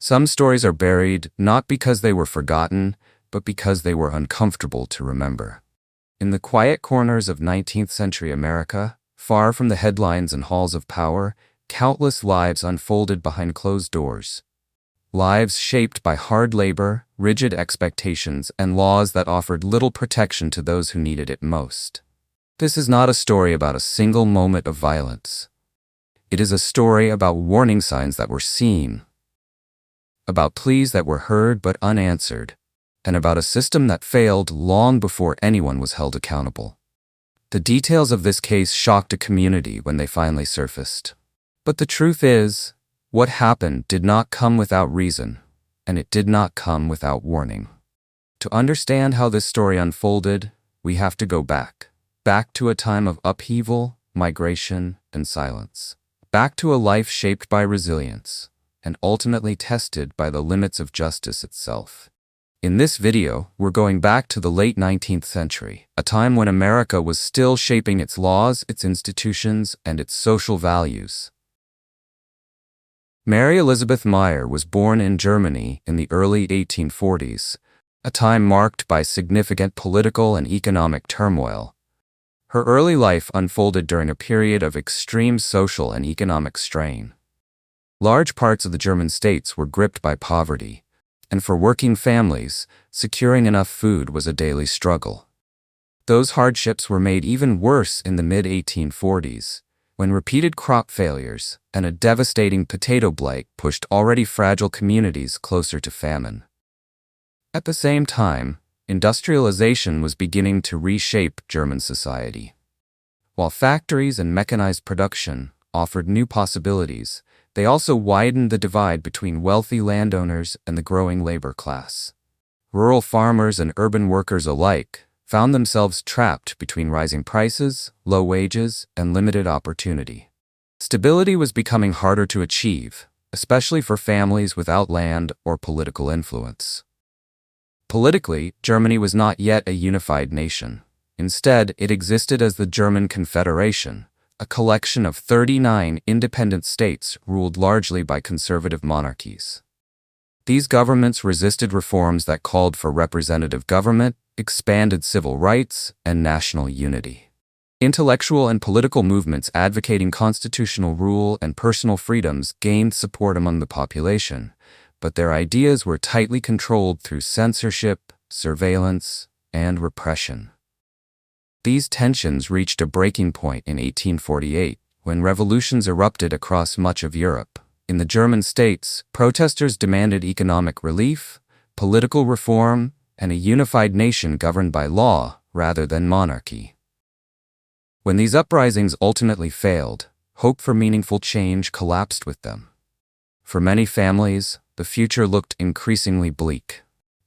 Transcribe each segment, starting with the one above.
Some stories are buried not because they were forgotten, but because they were uncomfortable to remember. In the quiet corners of 19th-century America, far from the headlines and halls of power, countless lives unfolded behind closed doors. Lives shaped by hard labor, rigid expectations, and laws that offered little protection to those who needed it most. This is not a story about a single moment of violence. It is a story about warning signs that were seen, about pleas that were heard but unanswered, and about a system that failed long before anyone was held accountable. The details of this case shocked a community when they finally surfaced. But the truth is, what happened did not come without reason, and it did not come without warning. To understand how this story unfolded, we have to go back to a time of upheaval, migration, and silence. Back to a life shaped by resilience, and ultimately tested by the limits of justice itself. In this video, we're going back to the late 19th century, a time when America was still shaping its laws, its institutions, and its social values. Mary Elizabeth Meyer was born in Germany in the early 1840s, a time marked by significant political and economic turmoil. Her early life unfolded during a period of extreme social and economic strain. Large parts of the German states were gripped by poverty, and for working families, securing enough food was a daily struggle. Those hardships were made even worse in the mid-1840s, when repeated crop failures and a devastating potato blight pushed already fragile communities closer to famine. At the same time, industrialization was beginning to reshape German society. While factories and mechanized production offered new possibilities, they also widened the divide between wealthy landowners and the growing labor class. Rural farmers and urban workers alike found themselves trapped between rising prices, low wages, and limited opportunity. Stability was becoming harder to achieve, especially for families without land or political influence. Politically, Germany was not yet a unified nation. Instead, it existed as the German Confederation, a collection of 39 independent states ruled largely by conservative monarchies. These governments resisted reforms that called for representative government, expanded civil rights, and national unity. Intellectual and political movements advocating constitutional rule and personal freedoms gained support among the population, but their ideas were tightly controlled through censorship, surveillance, and repression. These tensions reached a breaking point in 1848, when revolutions erupted across much of Europe. In the German states, protesters demanded economic relief, political reform, and a unified nation governed by law rather than monarchy. When these uprisings ultimately failed, hope for meaningful change collapsed with them. For many families, the future looked increasingly bleak.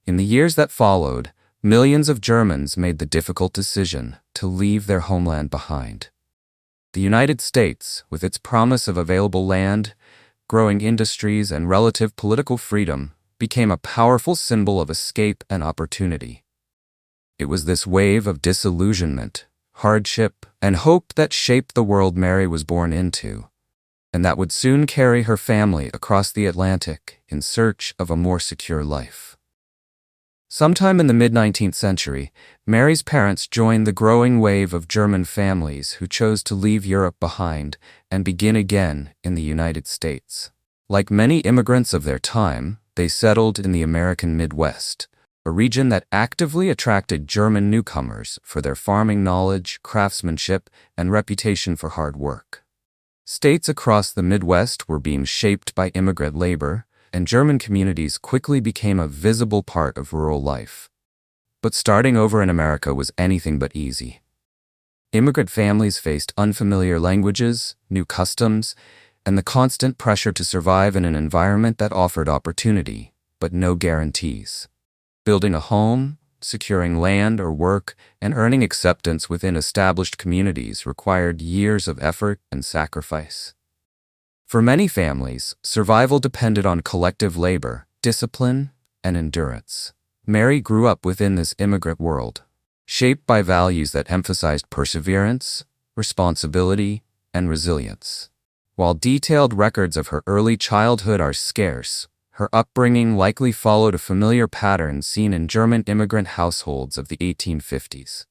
In the years that followed, millions of Germans made the difficult decision to leave their homeland behind. The United States, with its promise of available land, growing industries, and relative political freedom, became a powerful symbol of escape and opportunity. It was this wave of disillusionment, hardship, and hope that shaped the world Mary was born into, and that would soon carry her family across the Atlantic in search of a more secure life. Sometime in the mid-19th century, Mary's parents joined the growing wave of German families who chose to leave Europe behind and begin again in the United States. Like many immigrants of their time, they settled in the American Midwest, a region that actively attracted German newcomers for their farming knowledge, craftsmanship, and reputation for hard work. States across the Midwest were being shaped by immigrant labor, and German communities quickly became a visible part of rural life. But starting over in America was anything but easy. Immigrant families faced unfamiliar languages, new customs, and the constant pressure to survive in an environment that offered opportunity, but no guarantees. Building a home, securing land or work, and earning acceptance within established communities required years of effort and sacrifice. For many families, survival depended on collective labor, discipline, and endurance. Mary grew up within this immigrant world, shaped by values that emphasized perseverance, responsibility, and resilience. While detailed records of her early childhood are scarce, Her upbringing likely followed a familiar pattern seen in German immigrant households of the 1850s.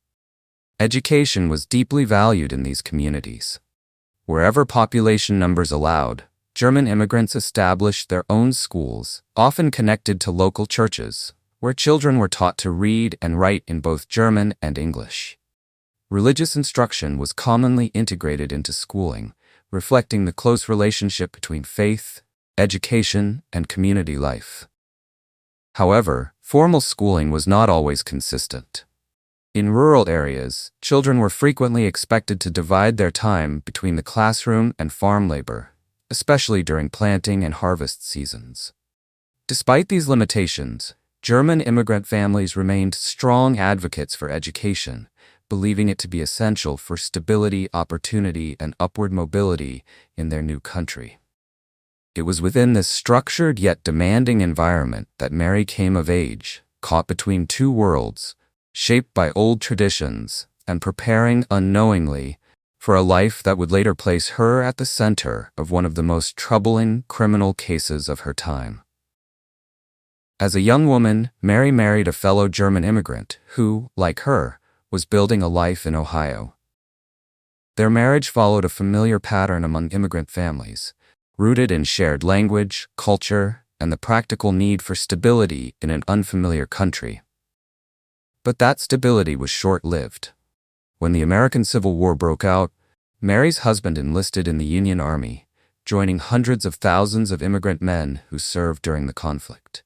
Education was deeply valued in these communities. Wherever population numbers allowed, German immigrants established their own schools, often connected to local churches, where children were taught to read and write in both German and English. Religious instruction was commonly integrated into schooling, reflecting the close relationship between faith, education, and community life. However, formal schooling was not always consistent. In rural areas, children were frequently expected to divide their time between the classroom and farm labor, especially during planting and harvest seasons. Despite these limitations, German immigrant families remained strong advocates for education, believing it to be essential for stability, opportunity, and upward mobility in their new country. It was within this structured yet demanding environment that Mary came of age, caught between two worlds, shaped by old traditions, and preparing unknowingly for a life that would later place her at the center of one of the most troubling criminal cases of her time. As a young woman, Mary married a fellow German immigrant who, like her, was building a life in Ohio. Their marriage followed a familiar pattern among immigrant families, rooted in shared language, culture, and the practical need for stability in an unfamiliar country. But that stability was short-lived. When the American Civil War broke out, Mary's husband enlisted in the Union Army, joining hundreds of thousands of immigrant men who served during the conflict.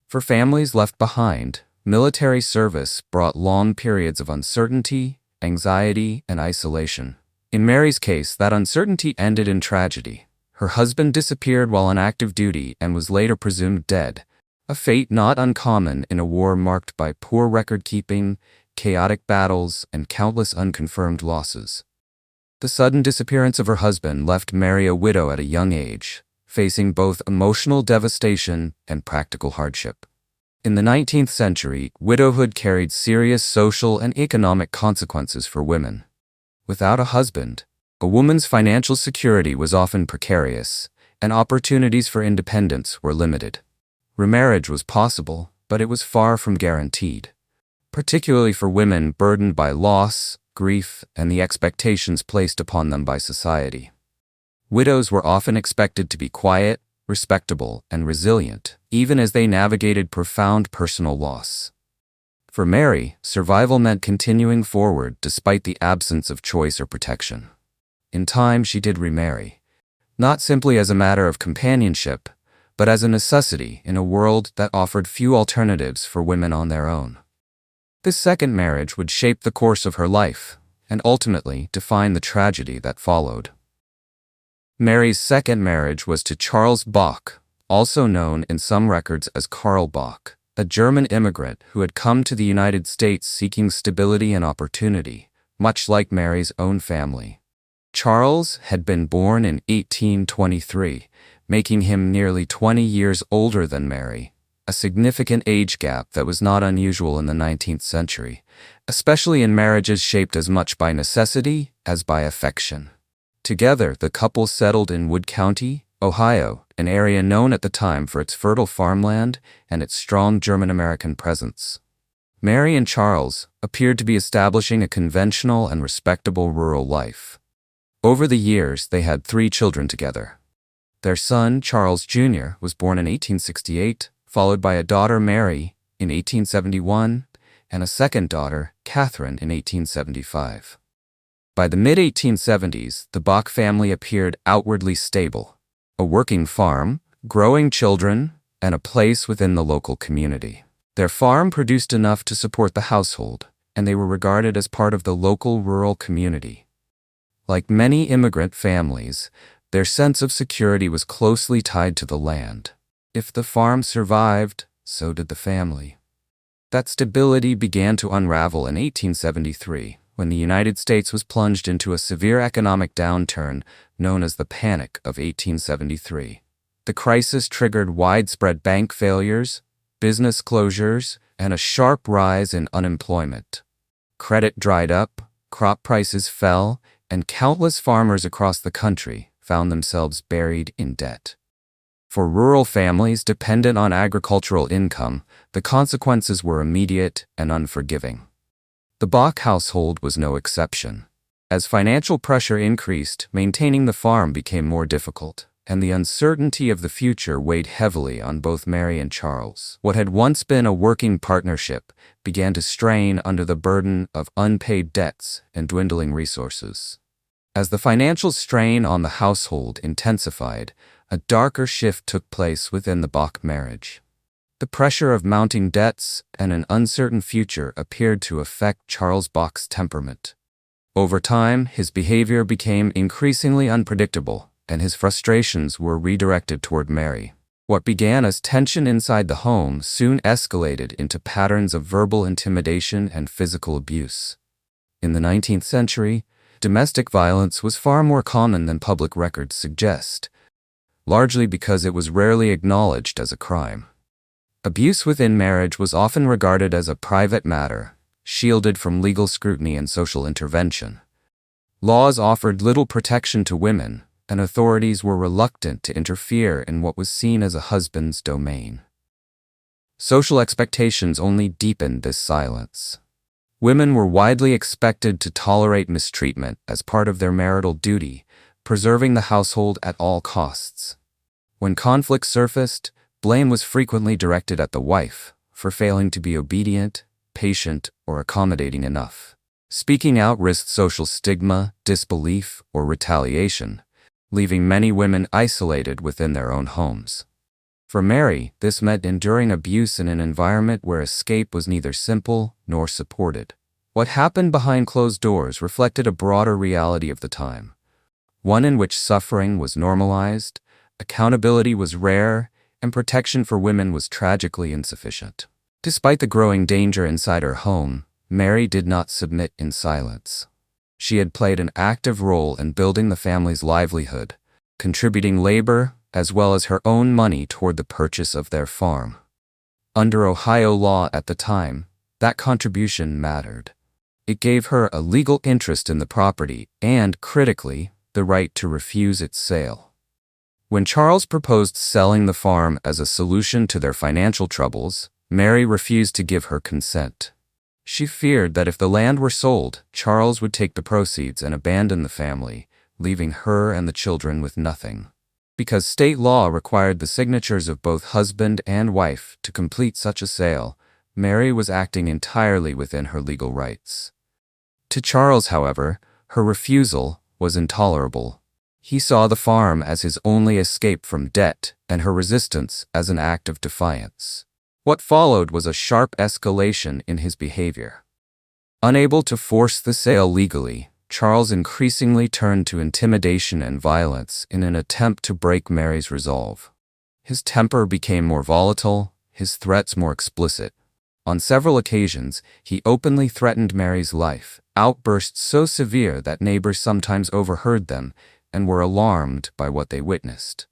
For families left behind, military service brought long periods of uncertainty, anxiety, and isolation. In Mary's case, that uncertainty ended in tragedy. Her husband disappeared while on active duty and was later presumed dead, a fate not uncommon in a war marked by poor record-keeping, chaotic battles, and countless unconfirmed losses. The sudden disappearance of her husband left Mary a widow at a young age, facing both emotional devastation and practical hardship. In the 19th century, widowhood carried serious social and economic consequences for women. Without a husband, a woman's financial security was often precarious, and opportunities for independence were limited. Remarriage was possible, but it was far from guaranteed, particularly for women burdened by loss, grief, and the expectations placed upon them by society. Widows were often expected to be quiet, respectable, and resilient, even as they navigated profound personal loss. For Mary, survival meant continuing forward despite the absence of choice or protection. In time, she did remarry, not simply as a matter of companionship, but as a necessity in a world that offered few alternatives for women on their own. This second marriage would shape the course of her life, and ultimately define the tragedy that followed. Mary's second marriage was to Charles Bach, also known in some records as Karl Bach, a German immigrant who had come to the United States seeking stability and opportunity, much like Mary's own family. Charles had been born in 1823, making him nearly 20 years older than Mary, a significant age gap that was not unusual in the 19th century, especially in marriages shaped as much by necessity as by affection. Together, the couple settled in Wood County, Ohio, an area known at the time for its fertile farmland and its strong German-American presence. Mary and Charles appeared to be establishing a conventional and respectable rural life. Over the years, they had 3 children together. Their son, Charles Jr., was born in 1868, followed by a daughter, Mary, in 1871, and a second daughter, Catherine, in 1875. By the mid-1870s, the Bach family appeared outwardly stable, a working farm, growing children, and a place within the local community. Their farm produced enough to support the household, and they were regarded as part of the local rural community. Like many immigrant families, their sense of security was closely tied to the land. If the farm survived, so did the family. That stability began to unravel in 1873, when the United States was plunged into a severe economic downturn known as the Panic of 1873. The crisis triggered widespread bank failures, business closures, and a sharp rise in unemployment. Credit dried up, crop prices fell, and countless farmers across the country found themselves buried in debt. For rural families dependent on agricultural income, the consequences were immediate and unforgiving. The Bach household was no exception. As financial pressure increased, maintaining the farm became more difficult, and the uncertainty of the future weighed heavily on both Mary and Charles. What had once been a working partnership began to strain under the burden of unpaid debts and dwindling resources. As the financial strain on the household intensified, a darker shift took place within the Bach marriage. The pressure of mounting debts and an uncertain future appeared to affect Charles Bach's temperament. Over time, his behavior became increasingly unpredictable, and his frustrations were redirected toward Mary. What began as tension inside the home soon escalated into patterns of verbal intimidation and physical abuse. In the 19th century, domestic violence was far more common than public records suggest, largely because it was rarely acknowledged as a crime. Abuse within marriage was often regarded as a private matter, shielded from legal scrutiny and social intervention. Laws offered little protection to women, and authorities were reluctant to interfere in what was seen as a husband's domain. Social expectations only deepened this silence. Women were widely expected to tolerate mistreatment as part of their marital duty, preserving the household at all costs. When conflict surfaced, blame was frequently directed at the wife for failing to be obedient, patient, or accommodating enough. Speaking out risked social stigma, disbelief, or retaliation, leaving many women isolated within their own homes. For Mary, this meant enduring abuse in an environment where escape was neither simple nor supported. What happened behind closed doors reflected a broader reality of the time, one in which suffering was normalized, accountability was rare, and protection for women was tragically insufficient. Despite the growing danger inside her home, Mary did not submit in silence. She had played an active role in building the family's livelihood, contributing labor as well as her own money toward the purchase of their farm. Under Ohio law at the time, that contribution mattered. It gave her a legal interest in the property and, critically, the right to refuse its sale. When Charles proposed selling the farm as a solution to their financial troubles, Mary refused to give her consent. She feared that if the land were sold, Charles would take the proceeds and abandon the family, leaving her and the children with nothing. Because state law required the signatures of both husband and wife to complete such a sale, Mary was acting entirely within her legal rights. To Charles, however, her refusal was intolerable. He saw the farm as his only escape from debt and her resistance as an act of defiance. What followed was a sharp escalation in his behavior. Unable to force the sale legally, Charles increasingly turned to intimidation and violence in an attempt to break Mary's resolve. His temper became more volatile, his threats more explicit. On several occasions, he openly threatened Mary's life, outbursts so severe that neighbors sometimes overheard them and were alarmed by what they witnessed.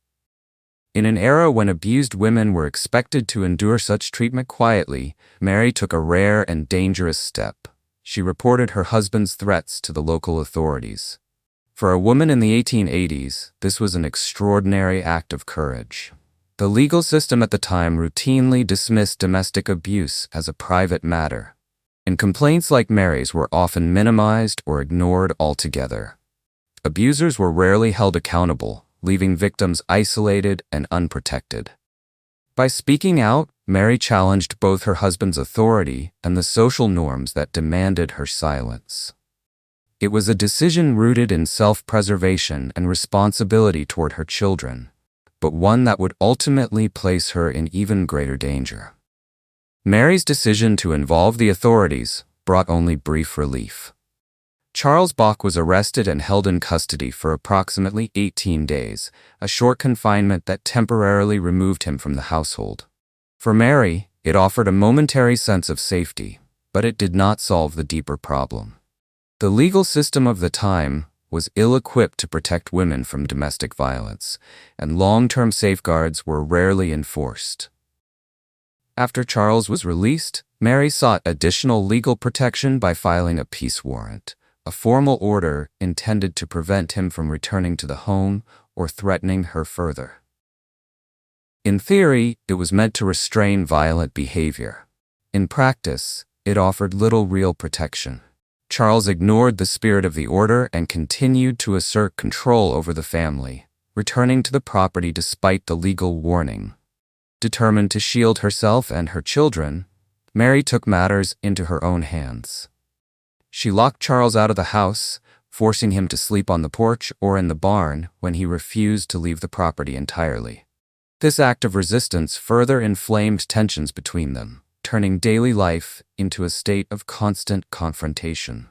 In an era when abused women were expected to endure such treatment quietly, Mary took a rare and dangerous step. She reported her husband's threats to the local authorities. For a woman in the 1880s, this was an extraordinary act of courage. The legal system at the time routinely dismissed domestic abuse as a private matter, and complaints like Mary's were often minimized or ignored altogether. Abusers were rarely held accountable, leaving victims isolated and unprotected. By speaking out, Mary challenged both her husband's authority and the social norms that demanded her silence. It was a decision rooted in self-preservation and responsibility toward her children, but one that would ultimately place her in even greater danger. Mary's decision to involve the authorities brought only brief relief. Charles Bach was arrested and held in custody for approximately 18 days, a short confinement that temporarily removed him from the household. For Mary, it offered a momentary sense of safety, but it did not solve the deeper problem. The legal system of the time was ill-equipped to protect women from domestic violence, and long-term safeguards were rarely enforced. After Charles was released, Mary sought additional legal protection by filing a peace warrant, a formal order intended to prevent him from returning to the home or threatening her further. In theory, it was meant to restrain violent behavior. In practice, it offered little real protection. Charles ignored the spirit of the order and continued to assert control over the family, returning to the property despite the legal warning. Determined to shield herself and her children, Mary took matters into her own hands. She locked Charles out of the house, forcing him to sleep on the porch or in the barn when he refused to leave the property entirely. This act of resistance further inflamed tensions between them, turning daily life into a state of constant confrontation.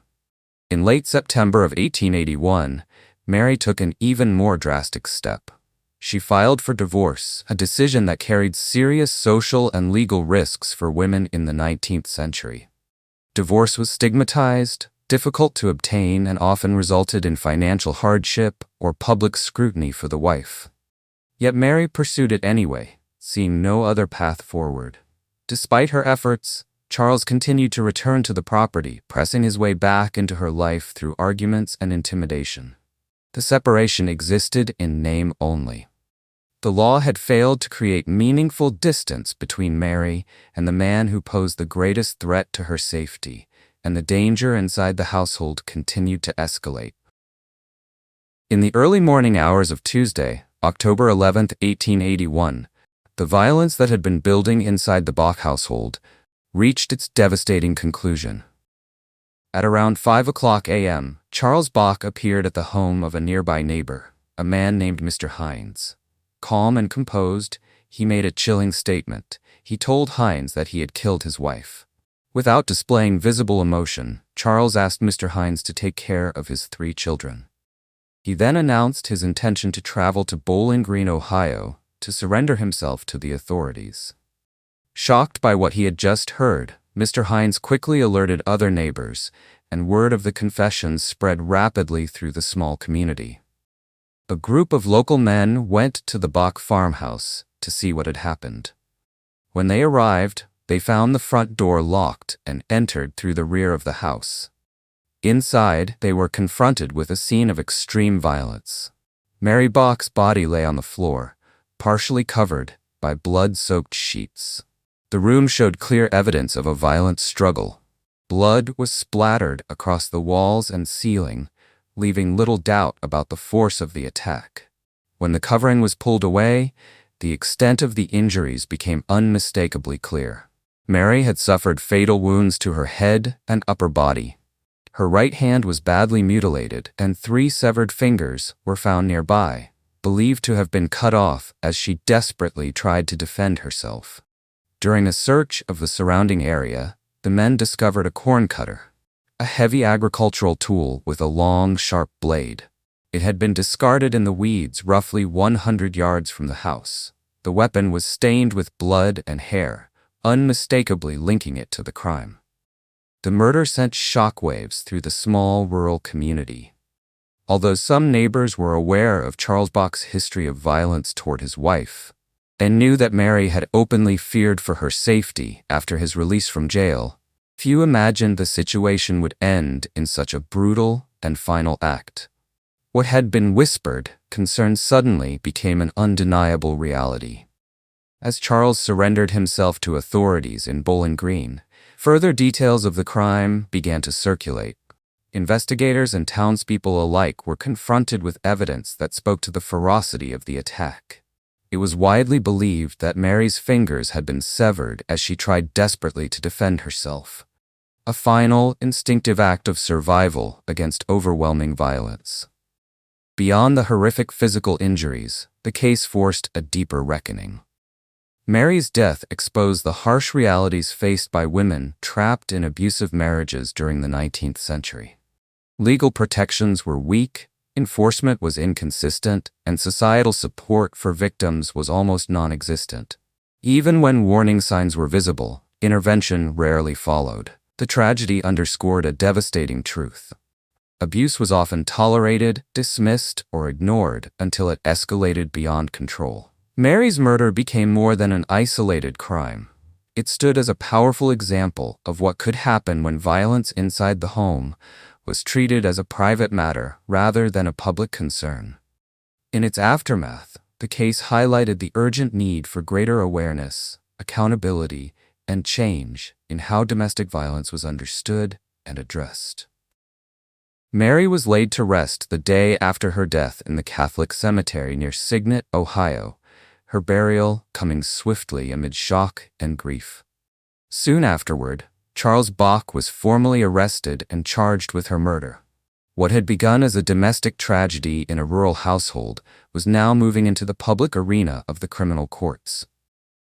In late September of 1881, Mary took an even more drastic step. She filed for divorce, a decision that carried serious social and legal risks for women in the 19th century. Divorce was stigmatized, difficult to obtain, and often resulted in financial hardship or public scrutiny for the wife. Yet Mary pursued it anyway, seeing no other path forward. Despite her efforts, Charles continued to return to the property, pressing his way back into her life through arguments and intimidation. The separation existed in name only. The law had failed to create meaningful distance between Mary and the man who posed the greatest threat to her safety, and the danger inside the household continued to escalate. In the early morning hours of Tuesday, October 11, 1881, the violence that had been building inside the Bach household reached its devastating conclusion. At around 5 a.m., Charles Bach appeared at the home of a nearby neighbor, a man named Mr. Hines. Calm and composed, he made a chilling statement. He told Hines that he had killed his wife. Without displaying visible emotion, Charles asked Mr. Hines to take care of his 3 children. He then announced his intention to travel to Bowling Green, Ohio, to surrender himself to the authorities. Shocked by what he had just heard, Mr. Hines quickly alerted other neighbors, and word of the confessions spread rapidly through the small community. A group of local men went to the Bach farmhouse to see what had happened. When they arrived, they found the front door locked and entered through the rear of the house. Inside, they were confronted with a scene of extreme violence. Mary Bach's body lay on the floor, partially covered by blood-soaked sheets. The room showed clear evidence of a violent struggle. Blood was splattered across the walls and ceiling, leaving little doubt about the force of the attack. When the covering was pulled away, the extent of the injuries became unmistakably clear. Mary had suffered fatal wounds to her head and upper body. Her right hand was badly mutilated, and 3 severed fingers were found nearby, believed to have been cut off as she desperately tried to defend herself. During a search of the surrounding area, the men discovered a corn cutter, a heavy agricultural tool with a long, sharp blade. It had been discarded in the weeds roughly 100 yards from the house. The weapon was stained with blood and hair, unmistakably linking it to the crime. The murder sent shockwaves through the small rural community. Although some neighbors were aware of Charles Bach's history of violence toward his wife, and knew that Mary had openly feared for her safety after his release from jail, few imagined the situation would end in such a brutal and final act. What had been whispered concern suddenly became an undeniable reality. As Charles surrendered himself to authorities in Bowling Green, further details of the crime began to circulate. Investigators and townspeople alike were confronted with evidence that spoke to the ferocity of the attack. It was widely believed that Mary's fingers had been severed as she tried desperately to defend herself. A final, instinctive act of survival against overwhelming violence. Beyond the horrific physical injuries, the case forced a deeper reckoning. Mary's death exposed the harsh realities faced by women trapped in abusive marriages during the 19th century. Legal protections were weak, enforcement was inconsistent, and societal support for victims was almost non-existent. Even when warning signs were visible, intervention rarely followed. The tragedy underscored a devastating truth. Abuse was often tolerated, dismissed, or ignored until it escalated beyond control. Mary's murder became more than an isolated crime. It stood as a powerful example of what could happen when violence inside the home was treated as a private matter rather than a public concern. In its aftermath, The case highlighted the urgent need for greater awareness, accountability, and change in how domestic violence was understood and addressed. Mary was laid to rest the day after her death in the Catholic cemetery near Signet, Ohio, her burial coming swiftly amid shock and grief. Soon afterward, Charles Bach was formally arrested and charged with her murder. What had begun as a domestic tragedy in a rural household was now moving into the public arena of the criminal courts.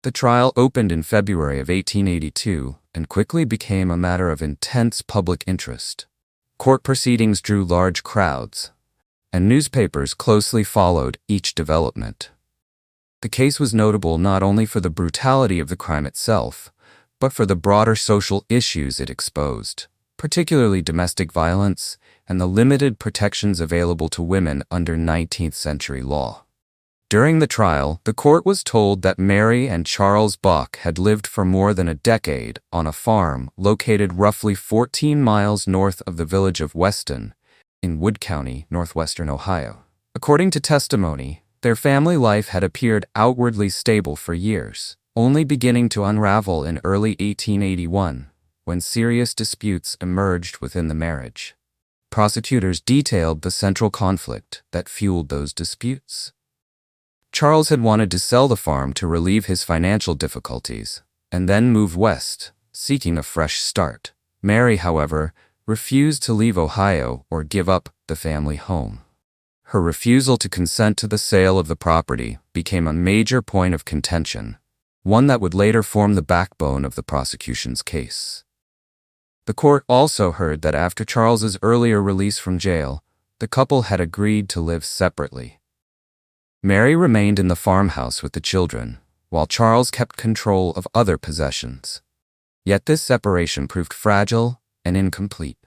The trial opened in February of 1882 and quickly became a matter of intense public interest. Court proceedings drew large crowds, and newspapers closely followed each development. The case was notable not only for the brutality of the crime itself, but for the broader social issues it exposed, particularly domestic violence and the limited protections available to women under 19th-century law. During the trial, the court was told that Mary and Charles Bach had lived for more than a decade on a farm located roughly 14 miles north of the village of Weston, in Wood County, northwestern Ohio. According to testimony, their family life had appeared outwardly stable for years, only beginning to unravel in early 1881, when serious disputes emerged within the marriage. Prosecutors detailed the central conflict that fueled those disputes. Charles had wanted to sell the farm to relieve his financial difficulties, and then move west, seeking a fresh start. Mary, however, refused to leave Ohio or give up the family home. Her refusal to consent to the sale of the property became a major point of contention, one that would later form the backbone of the prosecution's case. The court also heard that after Charles's earlier release from jail, the couple had agreed to live separately. Mary remained in the farmhouse with the children, while Charles kept control of other possessions. Yet this separation proved fragile and incomplete.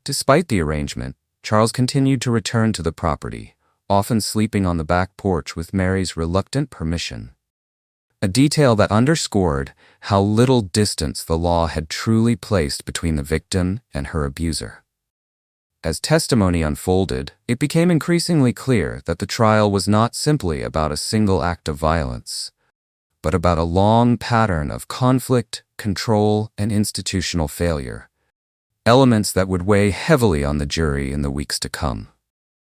Despite the arrangement, Charles continued to return to the property, often sleeping on the back porch with Mary's reluctant permission. A detail that underscored how little distance the law had truly placed between the victim and her abuser. As testimony unfolded, it became increasingly clear that the trial was not simply about a single act of violence, but about a long pattern of conflict, control, and institutional failure, elements that would weigh heavily on the jury in the weeks to come.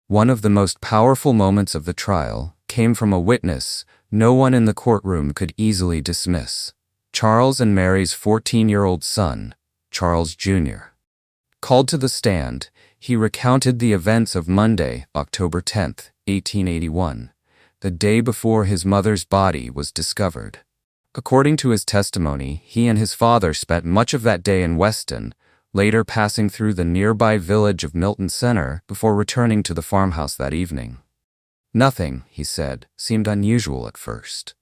One of the most powerful moments of the trial came from a witness no one in the courtroom could easily dismiss: Charles and Mary's 14-year-old son, Charles Jr. Called to the stand, he recounted the events of Monday, October 10, 1881, the day before his mother's body was discovered. According to his testimony, he and his father spent much of that day in Weston, later passing through the nearby village of Milton Center before returning to the farmhouse that evening. Nothing, he said, seemed unusual at first.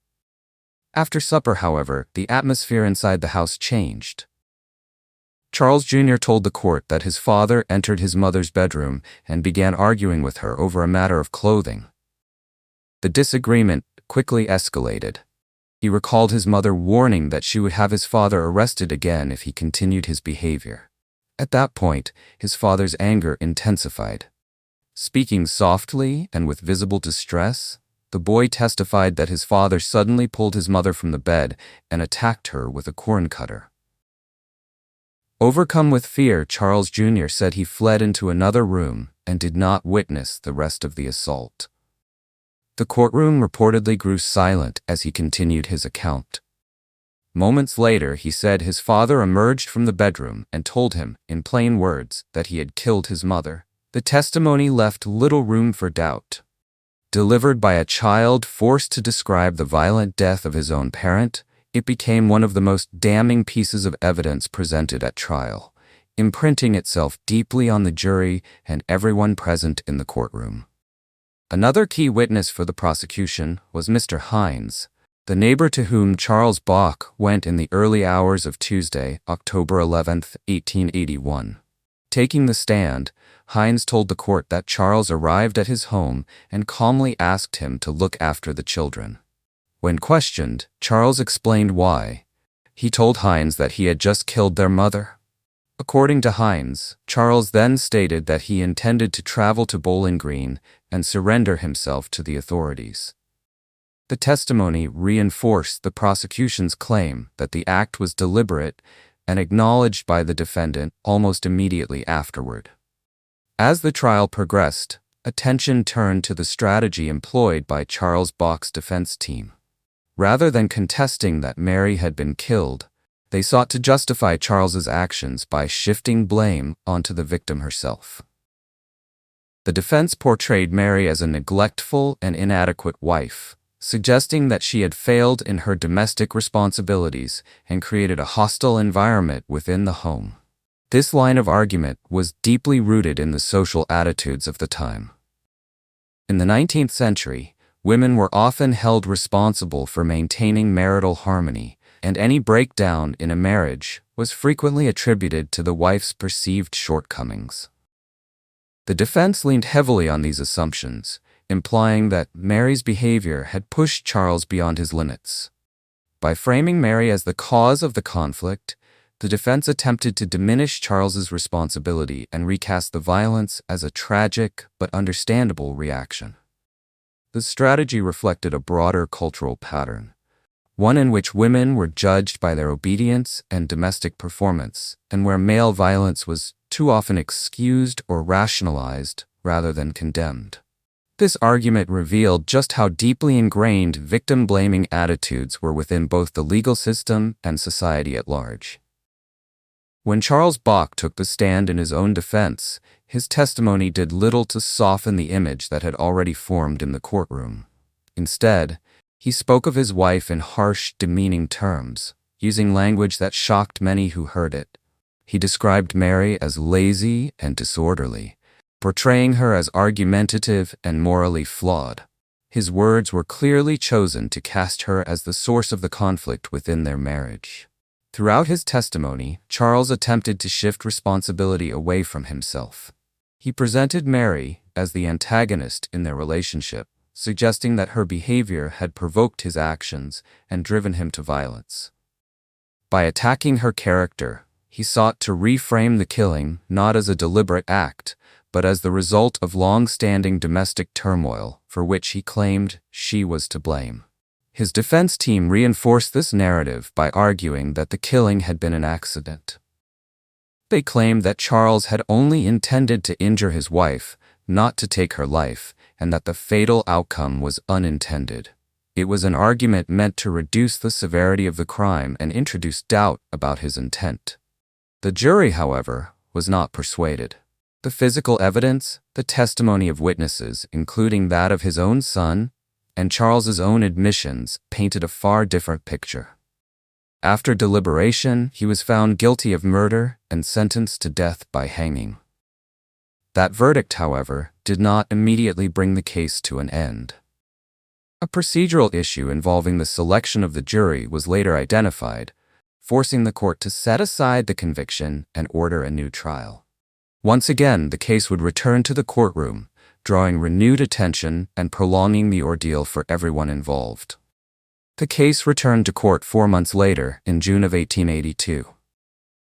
After supper, however, the atmosphere inside the house changed. Charles Jr. told the court that his father entered his mother's bedroom and began arguing with her over a matter of clothing. The disagreement quickly escalated. He recalled his mother warning that she would have his father arrested again if he continued his behavior. At that point, his father's anger intensified. Speaking softly and with visible distress, the boy testified that his father suddenly pulled his mother from the bed and attacked her with a corn cutter. Overcome with fear, Charles Jr. said he fled into another room and did not witness the rest of the assault. The courtroom reportedly grew silent as he continued his account. Moments later, he said his father emerged from the bedroom and told him, in plain words, that he had killed his mother. The testimony left little room for doubt. Delivered by a child forced to describe the violent death of his own parent, it became one of the most damning pieces of evidence presented at trial, imprinting itself deeply on the jury and everyone present in the courtroom. Another key witness for the prosecution was Mr. Hines, the neighbor to whom Charles Bach went in the early hours of Tuesday, October 11, 1881. Taking the stand, Hines told the court that Charles arrived at his home and calmly asked him to look after the children. When questioned, Charles explained why. He told Hines that he had just killed their mother. According to Hines, Charles then stated that he intended to travel to Bowling Green and surrender himself to the authorities. The testimony reinforced the prosecution's claim that the act was deliberate and acknowledged by the defendant almost immediately afterward. As the trial progressed, attention turned to the strategy employed by Charles Bach's defense team. Rather than contesting that Mary had been killed, they sought to justify Charles's actions by shifting blame onto the victim herself. The defense portrayed Mary as a neglectful and inadequate wife, suggesting that she had failed in her domestic responsibilities and created a hostile environment within the home. This line of argument was deeply rooted in the social attitudes of the time. In the 19th century, women were often held responsible for maintaining marital harmony, and any breakdown in a marriage was frequently attributed to the wife's perceived shortcomings. The defense leaned heavily on these assumptions, implying that Mary's behavior had pushed Charles beyond his limits. By framing Mary as the cause of the conflict, the defense attempted to diminish Charles's responsibility and recast the violence as a tragic but understandable reaction. The strategy reflected a broader cultural pattern, one in which women were judged by their obedience and domestic performance, and where male violence was too often excused or rationalized rather than condemned. This argument revealed just how deeply ingrained victim-blaming attitudes were within both the legal system and society at large. When Charles Bach took the stand in his own defense, his testimony did little to soften the image that had already formed in the courtroom. Instead, he spoke of his wife in harsh, demeaning terms, using language that shocked many who heard it. He described Mary as lazy and disorderly, portraying her as argumentative and morally flawed. His words were clearly chosen to cast her as the source of the conflict within their marriage. Throughout his testimony, Charles attempted to shift responsibility away from himself. He presented Mary as the antagonist in their relationship, suggesting that her behavior had provoked his actions and driven him to violence. By attacking her character, he sought to reframe the killing not as a deliberate act, but as the result of long-standing domestic turmoil for which he claimed she was to blame. His defense team reinforced this narrative by arguing that the killing had been an accident. They claimed that Charles had only intended to injure his wife, not to take her life, and that the fatal outcome was unintended. It was an argument meant to reduce the severity of the crime and introduce doubt about his intent. The jury, however, was not persuaded. The physical evidence, the testimony of witnesses, including that of his own son, and Charles's own admissions, painted a far different picture. After deliberation, he was found guilty of murder and sentenced to death by hanging. That verdict, however, did not immediately bring the case to an end. A procedural issue involving the selection of the jury was later identified, forcing the court to set aside the conviction and order a new trial. Once again, the case would return to the courtroom, drawing renewed attention and prolonging the ordeal for everyone involved. The case returned to court 4 months later, in June of 1882.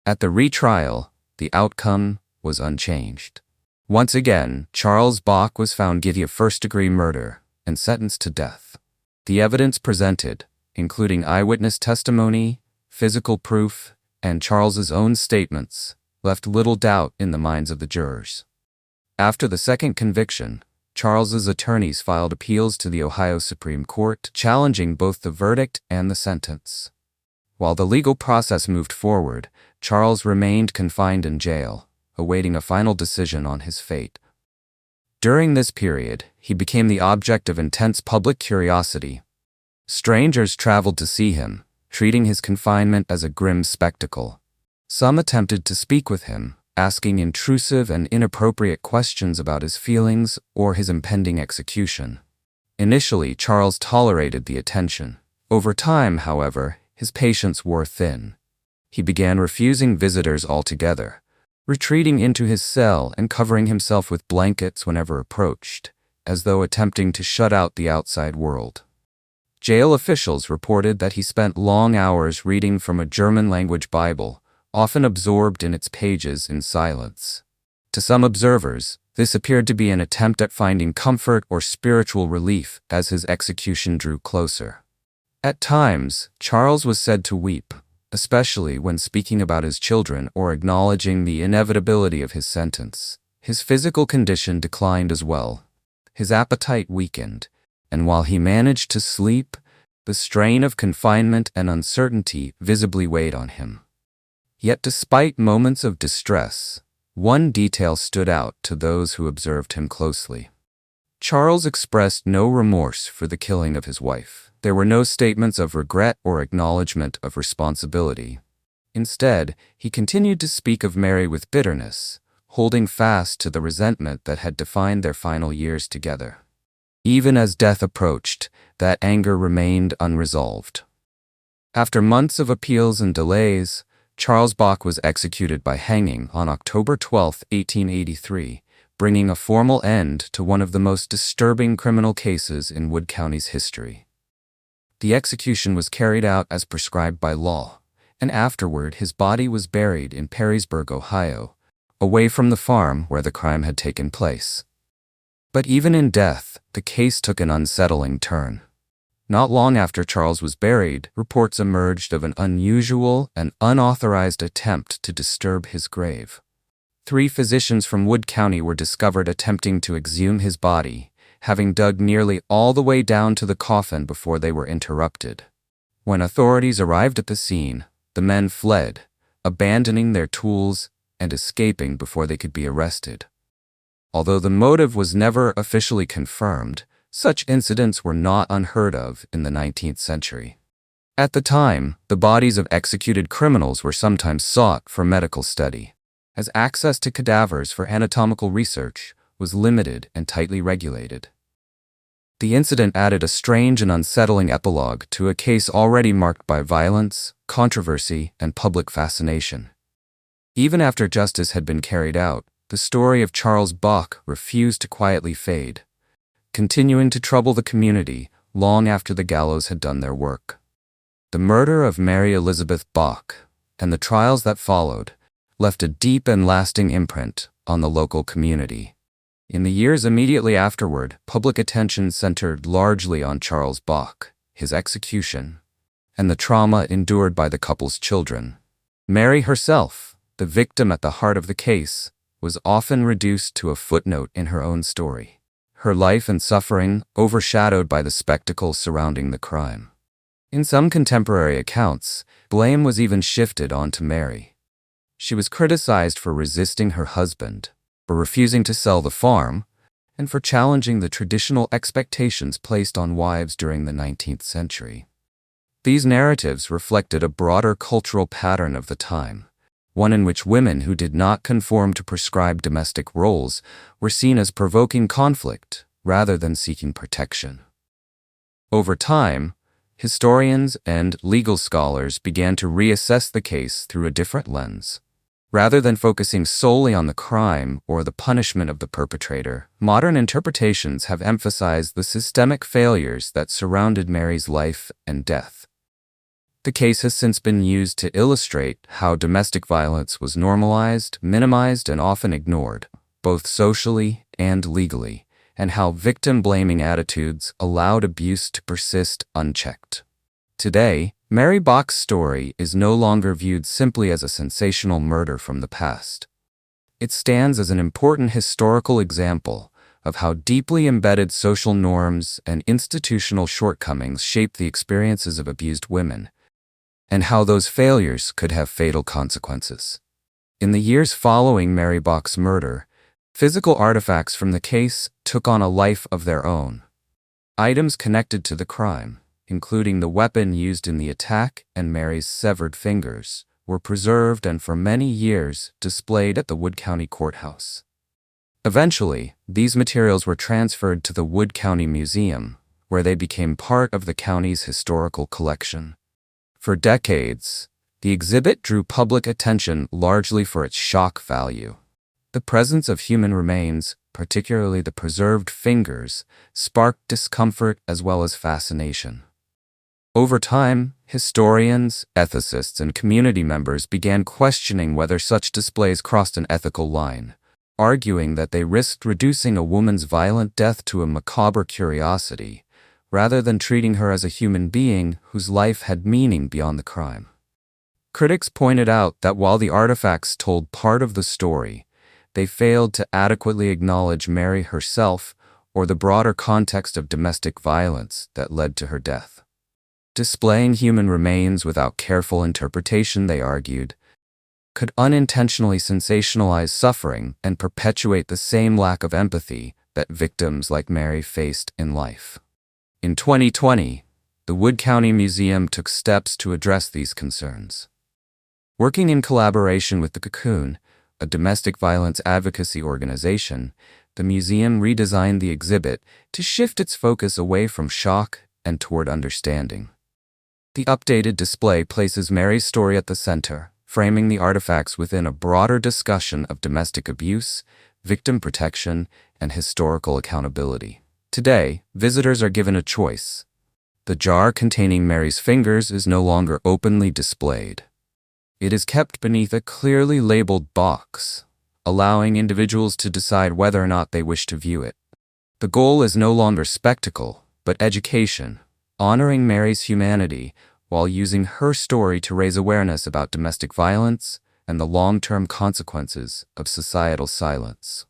At the retrial, the outcome was unchanged. Once again, Charles Bach was found guilty of first-degree murder and sentenced to death. The evidence presented, including eyewitness testimony, physical proof, and Charles's own statements, left little doubt in the minds of the jurors. After the second conviction, Charles's attorneys filed appeals to the Ohio Supreme Court, challenging both the verdict and the sentence. While the legal process moved forward, Charles remained confined in jail, awaiting a final decision on his fate. During this period, he became the object of intense public curiosity. Strangers traveled to see him, treating his confinement as a grim spectacle. Some attempted to speak with him, asking intrusive and inappropriate questions about his feelings or his impending execution. Initially, Charles tolerated the attention. Over time, however, his patience wore thin. He began refusing visitors altogether, retreating into his cell and covering himself with blankets whenever approached, as though attempting to shut out the outside world. Jail officials reported that he spent long hours reading from a German-language Bible, often absorbed in its pages in silence. To some observers, this appeared to be an attempt at finding comfort or spiritual relief as his execution drew closer. At times, Charles was said to weep, especially when speaking about his children or acknowledging the inevitability of his sentence. His physical condition declined as well. His appetite weakened, and while he managed to sleep, the strain of confinement and uncertainty visibly weighed on him. Yet despite moments of distress, one detail stood out to those who observed him closely. Charles expressed no remorse for the killing of his wife. There were no statements of regret or acknowledgement of responsibility. Instead, he continued to speak of Mary with bitterness, holding fast to the resentment that had defined their final years together. Even as death approached, that anger remained unresolved. After months of appeals and delays, Charles Bach was executed by hanging on October 12, 1883, bringing a formal end to one of the most disturbing criminal cases in Wood County's history. The execution was carried out as prescribed by law, and afterward his body was buried in Perrysburg, Ohio, away from the farm where the crime had taken place. But even in death, the case took an unsettling turn. Not long after Charles was buried, reports emerged of an unusual and unauthorized attempt to disturb his grave. 3 physicians from Wood County were discovered attempting to exhume his body, having dug nearly all the way down to the coffin before they were interrupted. When authorities arrived at the scene, the men fled, abandoning their tools and escaping before they could be arrested. Although the motive was never officially confirmed, such incidents were not unheard of in the 19th century. At the time, the bodies of executed criminals were sometimes sought for medical study, as access to cadavers for anatomical research was limited and tightly regulated. The incident added a strange and unsettling epilogue to a case already marked by violence, controversy, and public fascination. Even after justice had been carried out, the story of Charles Bach refused to quietly fade, continuing to trouble the community long after the gallows had done their work. The murder of Mary Elizabeth Bach and the trials that followed left a deep and lasting imprint on the local community. In the years immediately afterward, public attention centered largely on Charles Bach, his execution, and the trauma endured by the couple's children. Mary herself, the victim at the heart of the case, was often reduced to a footnote in her own story, her life and suffering overshadowed by the spectacle surrounding the crime. In some contemporary accounts, blame was even shifted onto Mary. She was criticized for resisting her husband, for refusing to sell the farm, and for challenging the traditional expectations placed on wives during the 19th century. These narratives reflected a broader cultural pattern of the time, one in which women who did not conform to prescribed domestic roles were seen as provoking conflict rather than seeking protection. Over time, historians and legal scholars began to reassess the case through a different lens. Rather than focusing solely on the crime or the punishment of the perpetrator, modern interpretations have emphasized the systemic failures that surrounded Mary's life and death. The case has since been used to illustrate how domestic violence was normalized, minimized, and often ignored, both socially and legally, and how victim-blaming attitudes allowed abuse to persist unchecked. Today, Mary Bach's story is no longer viewed simply as a sensational murder from the past. It stands as an important historical example of how deeply embedded social norms and institutional shortcomings shape the experiences of abused women, and how those failures could have fatal consequences. In the years following Mary Bach's murder, physical artifacts from the case took on a life of their own. Items connected to the crime, including the weapon used in the attack and Mary's severed fingers, were preserved and for many years displayed at the Wood County Courthouse. Eventually, these materials were transferred to the Wood County Museum, where they became part of the county's historical collection. For decades, the exhibit drew public attention largely for its shock value. The presence of human remains, particularly the preserved fingers, sparked discomfort as well as fascination. Over time, historians, ethicists, and community members began questioning whether such displays crossed an ethical line, arguing that they risked reducing a woman's violent death to a macabre curiosity, rather than treating her as a human being whose life had meaning beyond the crime. Critics pointed out that while the artifacts told part of the story, they failed to adequately acknowledge Mary herself or the broader context of domestic violence that led to her death. Displaying human remains without careful interpretation, they argued, could unintentionally sensationalize suffering and perpetuate the same lack of empathy that victims like Mary faced in life. In 2020, the Wood County Museum took steps to address these concerns. Working in collaboration with the Cocoon, a domestic violence advocacy organization, the museum redesigned the exhibit to shift its focus away from shock and toward understanding. The updated display places Mary's story at the center, framing the artifacts within a broader discussion of domestic abuse, victim protection, and historical accountability. Today, visitors are given a choice. The jar containing Mary's fingers is no longer openly displayed. It is kept beneath a clearly labeled box, allowing individuals to decide whether or not they wish to view it. The goal is no longer spectacle, but education, honoring Mary's humanity while using her story to raise awareness about domestic violence and the long-term consequences of societal silence.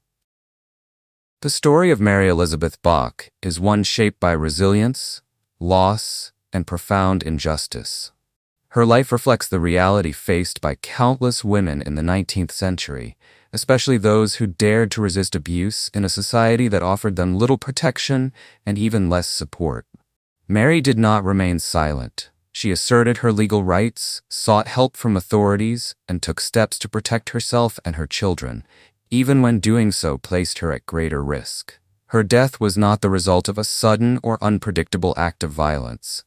The story of Mary Elizabeth Bach is one shaped by resilience, loss, and profound injustice. Her life reflects the reality faced by countless women in the 19th century, especially those who dared to resist abuse in a society that offered them little protection and even less support. Mary did not remain silent. She asserted her legal rights, sought help from authorities, and took steps to protect herself and her children, even when doing so placed her at greater risk. Her death was not the result of a sudden or unpredictable act of violence.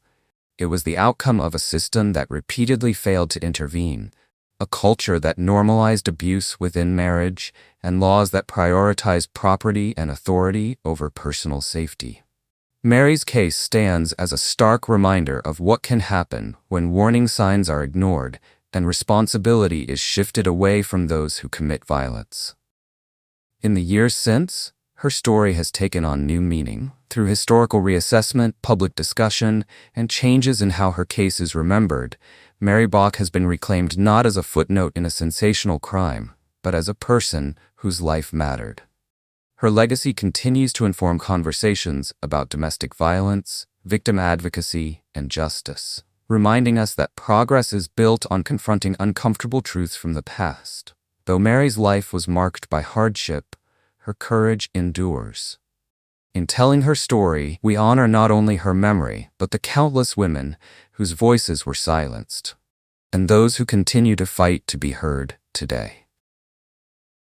It was the outcome of a system that repeatedly failed to intervene, a culture that normalized abuse within marriage, and laws that prioritized property and authority over personal safety. Mary's case stands as a stark reminder of what can happen when warning signs are ignored and responsibility is shifted away from those who commit violence. In the years since, her story has taken on new meaning through historical reassessment, public discussion, and changes in how her case is remembered. Mary Bach has been reclaimed not as a footnote in a sensational crime, but as a person whose life mattered. Her legacy continues to inform conversations about domestic violence, victim advocacy, and justice, reminding us that progress is built on confronting uncomfortable truths from the past. Though Mary's life was marked by hardship, her courage endures. In telling her story, we honor not only her memory, but the countless women whose voices were silenced, and those who continue to fight to be heard today.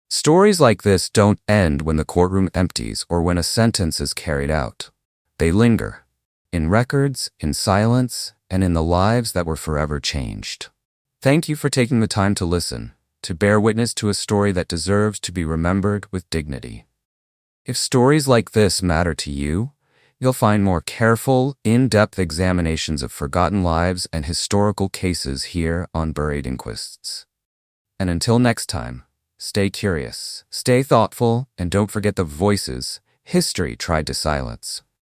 Stories like this don't end when the courtroom empties or when a sentence is carried out. They linger, in records, in silence, and in the lives that were forever changed. Thank you for taking the time to listen, to bear witness to a story that deserves to be remembered with dignity. If stories like this matter to you, you'll find more careful, in-depth examinations of forgotten lives and historical cases here on Buried Inquests. And until next time, stay curious, stay thoughtful, and don't forget the voices history tried to silence.